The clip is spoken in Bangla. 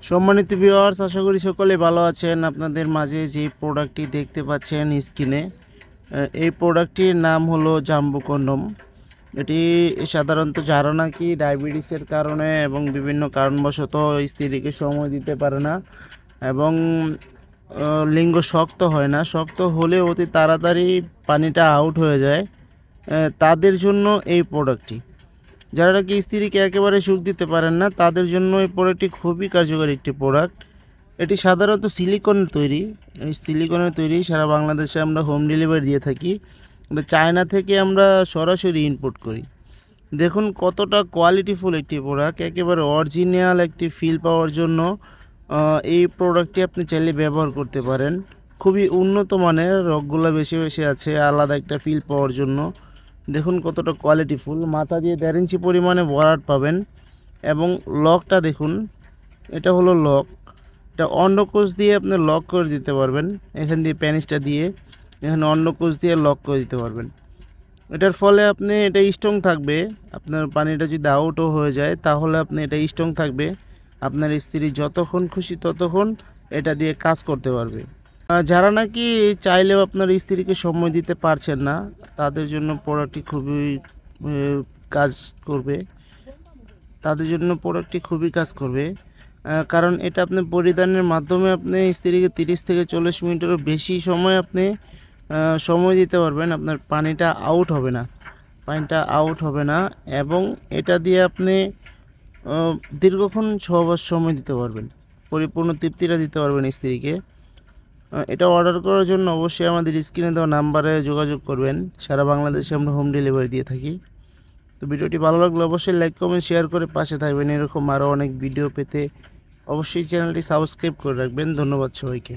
সম্মানিত ভিউয়ার্স, আশা করি সকলে ভালো আছেন। আপনাদের মাঝে যে প্রোডাক্টটি দেখতে পাচ্ছেন স্ক্রিনে, এই প্রোডাক্টটির নাম হলো জাম্বো কন্ডম। এটি সাধারণত যারা নাকি ডায়াবেটিসের কারণে এবং বিভিন্ন কারণবশত স্ত্রীকে সময় দিতে পারে না এবং লিঙ্গ শক্ত হয় না, শক্ত হলে অতি তাড়াতাড়ি পানিটা আউট হয়ে যায়, তাদের জন্য এই প্রোডাক্টটি। যারা নাকি স্ত্রীকে একেবারে সুখ দিতে পারেন না, তাদের জন্য এই প্রোডাক্টটি খুবই কার্যকরী একটি প্রোডাক্ট। এটি সাধারণত সিলিকনের তৈরি। এই সিলিকনের তৈরি সারা বাংলাদেশে আমরা হোম ডেলিভারি দিয়ে থাকি। এটা চায়না থেকে আমরা সরাসরি ইম্পোর্ট করি। দেখুন কতটা কোয়ালিটিফুল একটি প্রোডাক্ট, একেবারে অরিজিনাল একটি ফিল পাওয়ার জন্য এই প্রোডাক্টটি আপনি চাইলে ব্যবহার করতে পারেন। খুবই উন্নত মানের, রগগুলো বেশি বেশি আছে আলাদা একটা ফিল পাওয়ার জন্য। দেখুন কতটা কোয়ালিটিফুল, মাথা দিয়ে 1.5 ইঞ্চি পরিমাণে ভরাট পাবেন এবং লকটা দেখুন, এটা হলো লক। এটা অন্ডকোষ দিয়ে আপনি লক করে দিতে পারবেন, এখান দিয়ে প্যানিসটা দিয়ে এখানে অন্ডকোষ দিয়ে লক করে দিতে পারবেন। এটার ফলে আপনি এটা স্ট্রং থাকবে, আপনার পানিটা যদি আউটও হয়ে যায় তাহলে আপনি এটা স্ট্রং থাকবে, আপনার স্ত্রী যতক্ষণ খুশি ততক্ষণ এটা দিয়ে কাজ করতে পারবে। যারা নাকি চাইলেও আপনার স্ত্রীকে সময় দিতে পারছেন না, তাদের জন্য প্রোডাক্টটি খুবই কাজ করবে। কাজ করবে, কারণ এটা আপনি পরিধানের মাধ্যমে আপনি স্ত্রীকে 30 থেকে 40 মিনিটেরও বেশি সময় আপনি সময় দিতে পারবেন। আপনার পানিটা আউট হবে না এবং এটা দিয়ে আপনি দীর্ঘক্ষণ সহবাস সময় দিতে পারবেন, পরিপূর্ণ তৃপ্তিটা দিতে পারবেন স্ত্রীকে। এটা অর্ডার করার জন্য অবশ্যই আমাদের স্ক্রিনে দেওয়া নাম্বারে যোগাযোগ করবেন। সারা বাংলাদেশে আমরা হোম ডেলিভারি দিয়ে থাকি। তো ভিডিওটি ভালো লাগলে অবশ্যই লাইক কমেন্ট শেয়ার করে পাশে থাকবেন। এরকম আরও অনেক ভিডিও পেতে অবশ্যই চ্যানেলটি সাবস্ক্রাইব করে রাখবেন। ধন্যবাদ সবাইকে।